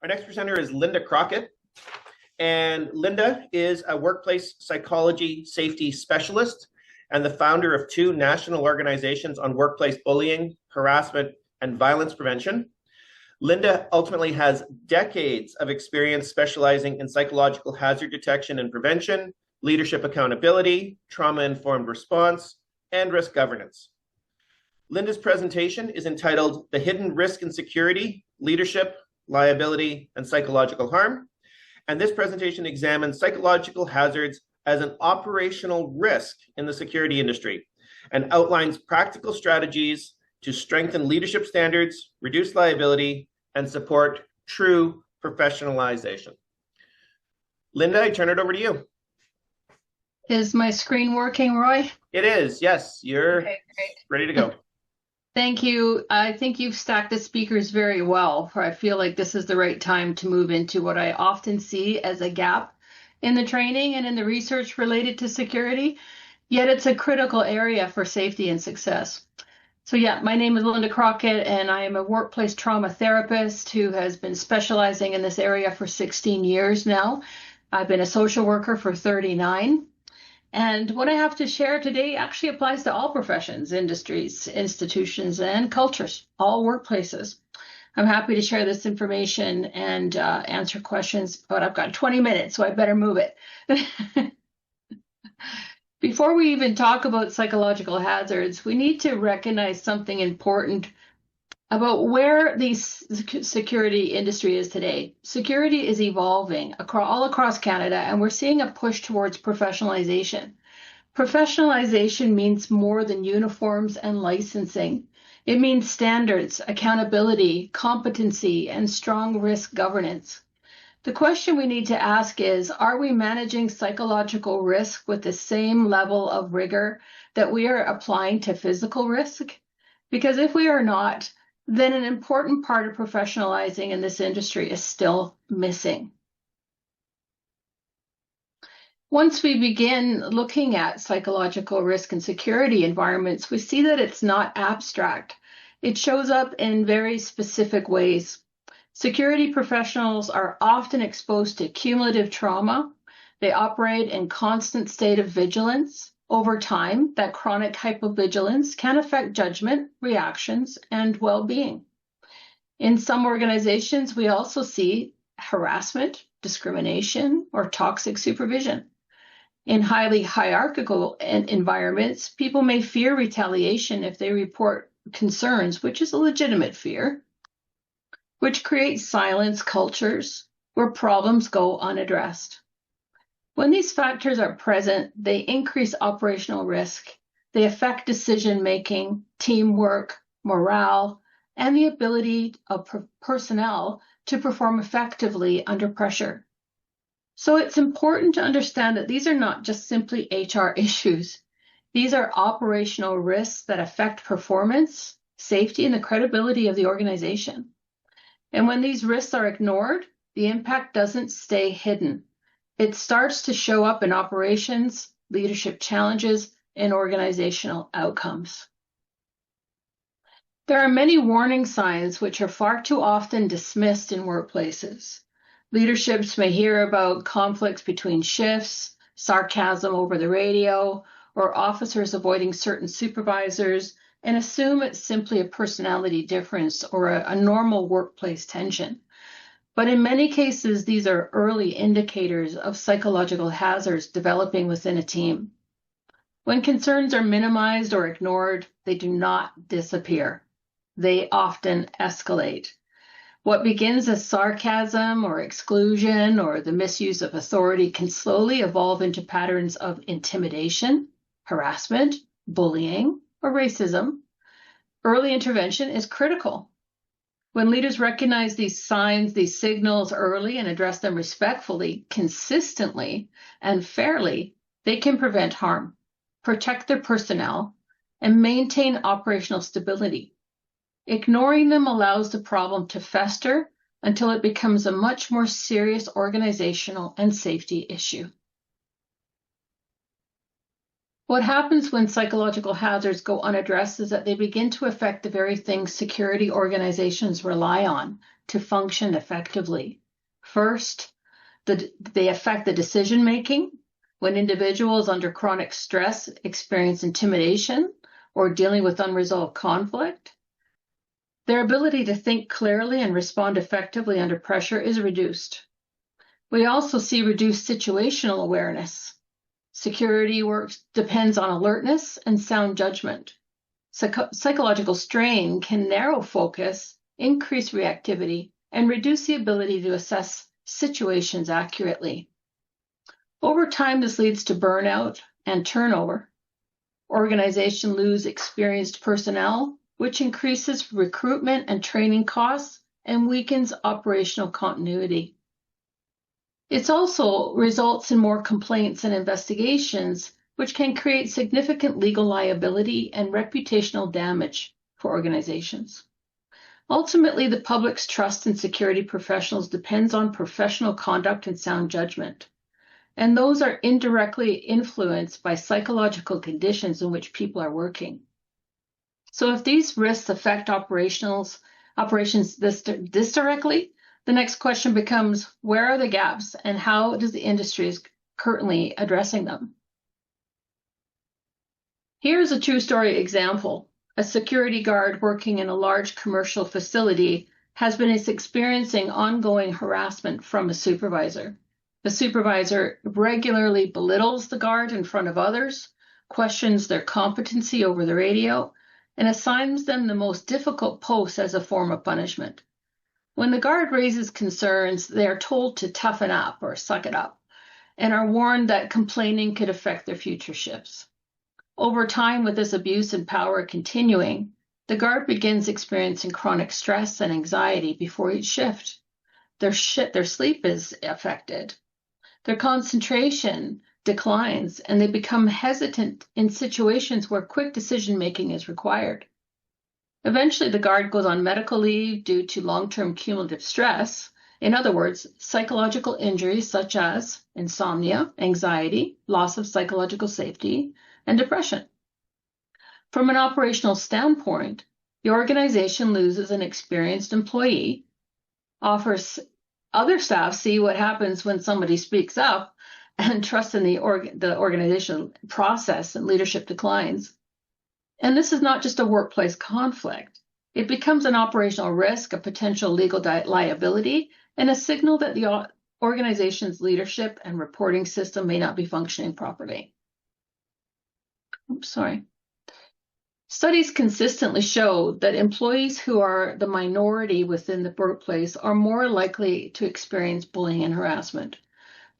Our next presenter is Linda Crockett. And Linda is a workplace psychology safety specialist and the founder of 2 national organizations on workplace bullying, harassment, and violence prevention. Linda ultimately has decades of experience specializing in psychological hazard detection and prevention, leadership accountability, trauma-informed response, and risk governance. Linda's presentation is entitled The Hidden Risk in Security, Leadership, Liability, and Psychological Harm. And this presentation examines psychological hazards as an operational risk in the security industry and outlines practical strategies to strengthen leadership standards, reduce liability, and support true professionalization. Linda, I turn it over to you. Is my screen working, Roy? It is, yes. You're ready to go. Thank you. I think you've stacked the speakers very well. I feel like this is the right time to move into what I often see as a gap in the training and in the research related to security, yet it's a critical area for safety and success. So yeah, my name is Linda Crockett, and I am a workplace trauma therapist who has been specializing in this area for 16 years now. I've been a social worker for 39. And what I have to share today actually applies to all professions, industries, institutions, and cultures, all workplaces. I'm happy to share this information and answer questions, but I've got 20 minutes, so I better move it. Before we even talk about psychological hazards, we need to recognize something important about where the security industry is today. Security is evolving all across Canada, and we're seeing a push towards professionalization. Professionalization means more than uniforms and licensing. It means standards, accountability, competency, and strong risk governance. The question we need to ask is, are we managing psychological risk with the same level of rigor that we are applying to physical risk? Because if we are not, then an important part of professionalizing in this industry is still missing. Once we begin looking at psychological risk and security environments, we see that it's not abstract. It shows up in very specific ways. Security professionals are often exposed to cumulative trauma. They operate in constant state of vigilance. Over time, that chronic hypovigilance can affect judgment, reactions, and well-being. In some organizations, we also see harassment, discrimination, or toxic supervision. In highly hierarchical environments, people may fear retaliation if they report concerns, which is a legitimate fear, which creates silence cultures where problems go unaddressed. When these factors are present, they increase operational risk. They affect decision-making, teamwork, morale, and the ability of personnel to perform effectively under pressure. So it's important to understand that these are not just simply HR issues. These are operational risks that affect performance, safety, and the credibility of the organization. And when these risks are ignored, the impact doesn't stay hidden. It starts to show up in operations, leadership challenges, and organizational outcomes. There are many warning signs which are far too often dismissed in workplaces. Leaderships may hear about conflicts between shifts, sarcasm over the radio, or officers avoiding certain supervisors and assume it's simply a personality difference or a normal workplace tension. But in many cases, these are early indicators of psychological hazards developing within a team. When concerns are minimized or ignored, they do not disappear. They often escalate. What begins as sarcasm or exclusion or the misuse of authority can slowly evolve into patterns of intimidation, harassment, bullying, or racism. Early intervention is critical. When leaders recognize these signs, these signals early and address them respectfully, consistently, and fairly, they can prevent harm, protect their personnel, and maintain operational stability. Ignoring them allows the problem to fester until it becomes a much more serious organizational and safety issue. What happens when psychological hazards go unaddressed is that they begin to affect the very things security organizations rely on to function effectively. First, they affect the decision-making. When individuals under chronic stress experience intimidation or dealing with unresolved conflict, their ability to think clearly and respond effectively under pressure is reduced. We also see reduced situational awareness. Security work depends on alertness and sound judgment. Psychological strain can narrow focus, increase reactivity, and reduce the ability to assess situations accurately. Over time, this leads to burnout and turnover. Organizations lose experienced personnel, which increases recruitment and training costs and weakens operational continuity. It also results in more complaints and investigations, which can create significant legal liability and reputational damage for organizations. Ultimately, the public's trust in security professionals depends on professional conduct and sound judgment, and those are indirectly influenced by psychological conditions in which people are working. So if these risks affect operations this directly, the next question becomes, where are the gaps and how does the industry is currently addressing them? Here's a true story example. A security guard working in a large commercial facility has been experiencing ongoing harassment from a supervisor. The supervisor regularly belittles the guard in front of others, questions their competency over the radio, and assigns them the most difficult posts as a form of punishment. When the guard raises concerns, they are told to toughen up or suck it up, and are warned that complaining could affect their future shifts. Over time, with this abuse and power continuing, the guard begins experiencing chronic stress and anxiety before each shift. Their sleep is affected. Their concentration declines, and they become hesitant in situations where quick decision-making is required. Eventually, the guard goes on medical leave due to long-term cumulative stress. In other words, psychological injuries such as insomnia, anxiety, loss of psychological safety, and depression. From an operational standpoint, the organization loses an experienced employee, offers other staff see what happens when somebody speaks up, and trust in the organizational process and leadership declines. And this is not just a workplace conflict. It becomes an operational risk, a potential legal liability, and a signal that the organization's leadership and reporting system may not be functioning properly. Studies consistently show that employees who are the minority within the workplace are more likely to experience bullying and harassment.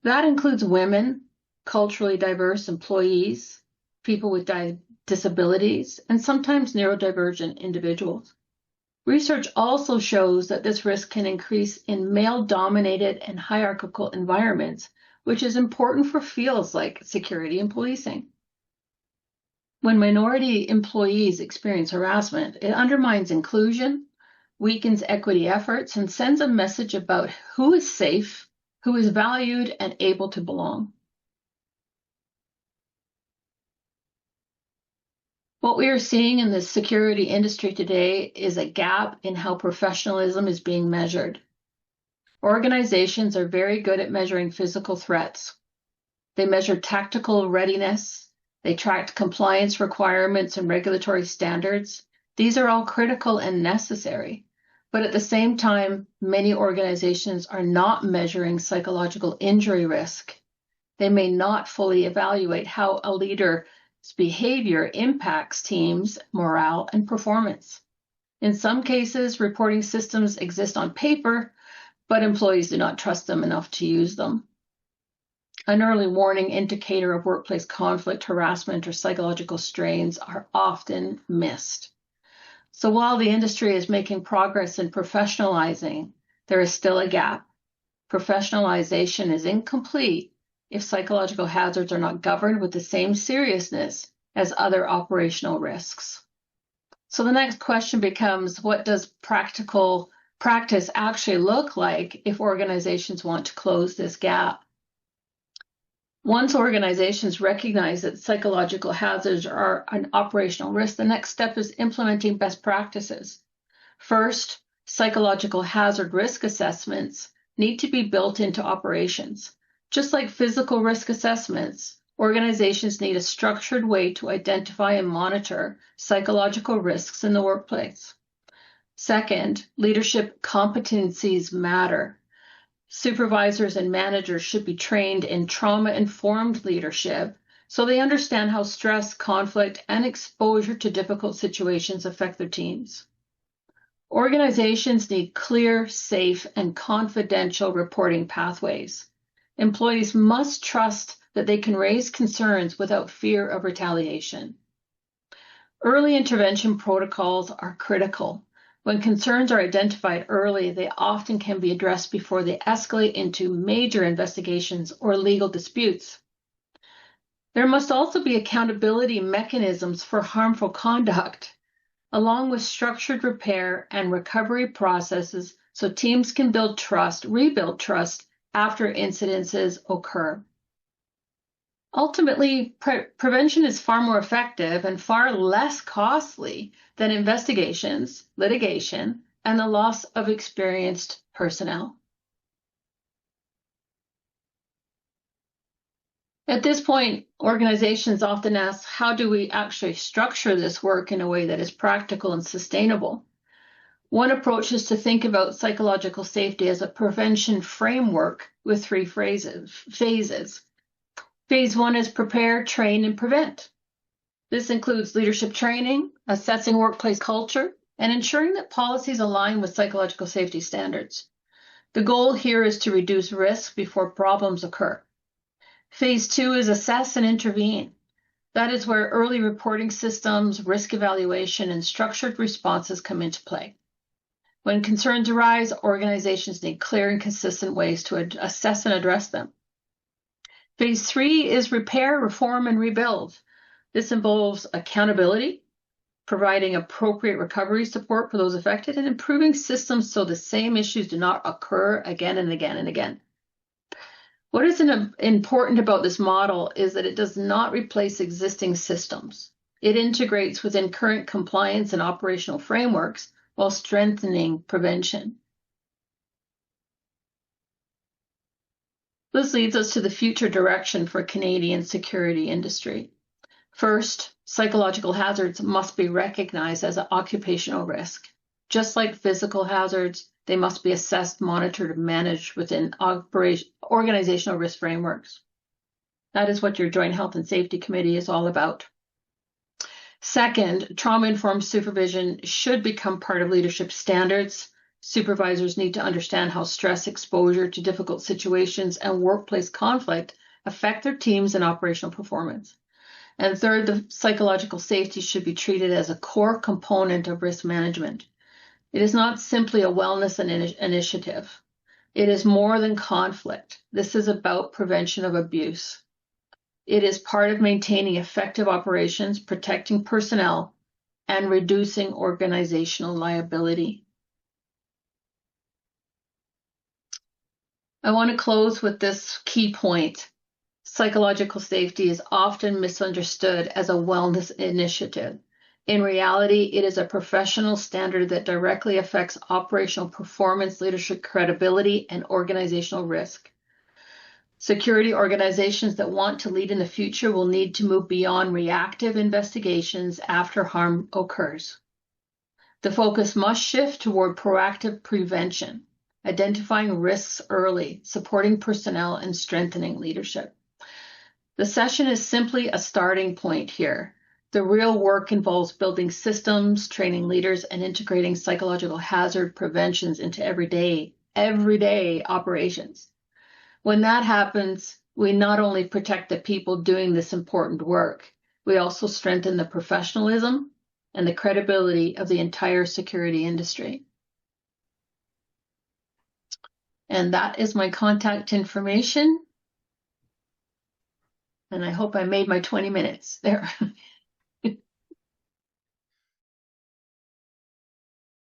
That includes women, culturally diverse employees, people with disabilities, and sometimes neurodivergent individuals. Research also shows that this risk can increase in male-dominated and hierarchical environments, which is important for fields like security and policing. When minority employees experience harassment, it undermines inclusion, weakens equity efforts, and sends a message about who is safe, who is valued, and able to belong. What we are seeing in the security industry today is a gap in how professionalism is being measured. Organizations are very good at measuring physical threats. They measure tactical readiness. They track compliance requirements and regulatory standards. These are all critical and necessary. But at the same time, many organizations are not measuring psychological injury risk. They may not fully evaluate how a leader's behavior impacts teams' morale and performance. In some cases, reporting systems exist on paper, but employees do not trust them enough to use them. An early warning indicator of workplace conflict, harassment, or psychological strains are often missed. So while the industry is making progress in professionalizing, there is still a gap. Professionalization is incomplete if psychological hazards are not governed with the same seriousness as other operational risks. So the next question becomes, what does practice actually look like if organizations want to close this gap? Once organizations recognize that psychological hazards are an operational risk, the next step is implementing best practices. First, Psychological hazard risk assessments need to be built into operations. Just like physical risk assessments, organizations need a structured way to identify and monitor psychological risks in the workplace. Second, leadership competencies matter. Supervisors and managers should be trained in trauma-informed leadership so they understand how stress, conflict, and exposure to difficult situations affect their teams. Organizations need clear, safe, and confidential reporting pathways. Employees must trust that they can raise concerns without fear of retaliation. Early intervention protocols are critical. When concerns are identified early, they often can be addressed before they escalate into major investigations or legal disputes. There must also be accountability mechanisms for harmful conduct, along with structured repair and recovery processes so teams can rebuild trust after incidences occur. Ultimately, prevention is far more effective and far less costly than investigations, litigation, and the loss of experienced personnel. At this point, organizations often ask, how do we actually structure this work in a way that is practical and sustainable? One approach is to think about psychological safety as a prevention framework with 3 phases. Phase 1 is prepare, train, and prevent. This includes leadership training, assessing workplace culture, and ensuring that policies align with psychological safety standards. The goal here is to reduce risk before problems occur. Phase 2 is assess and intervene. That is where early reporting systems, risk evaluation, and structured responses come into play. When concerns arise, organizations need clear and consistent ways to assess and address them. Phase 3 is repair, reform, and rebuild. This involves accountability, providing appropriate recovery support for those affected, and improving systems so the same issues do not occur again and again and again. What is important about this model is that it does not replace existing systems. It integrates within current compliance and operational frameworks while strengthening prevention. This leads us to the future direction for Canadian security industry. First, psychological hazards must be recognized as an occupational risk. Just like physical hazards, they must be assessed, monitored, and managed within organizational risk frameworks. That is what your Joint Health and Safety Committee is all about. Second, trauma-informed supervision should become part of leadership standards. Supervisors need to understand how stress, exposure to difficult situations, and workplace conflict affect their teams and operational performance. And third, the psychological safety should be treated as a core component of risk management. It is not simply a wellness initiative. It is more than conflict. This is about prevention of abuse. It is part of maintaining effective operations, protecting personnel, and reducing organizational liability. I want to close with this key point. Psychological safety is often misunderstood as a wellness initiative. In reality, it is a professional standard that directly affects operational performance, leadership credibility, and organizational risk. Security organizations that want to lead in the future will need to move beyond reactive investigations after harm occurs. The focus must shift toward proactive prevention, identifying risks early, supporting personnel, and strengthening leadership. The session is simply a starting point here. The real work involves building systems, training leaders, and integrating psychological hazard preventions into everyday operations. When that happens, we not only protect the people doing this important work, we also strengthen the professionalism and the credibility of the entire security industry. And that is my contact information. And I hope I made my 20 minutes there.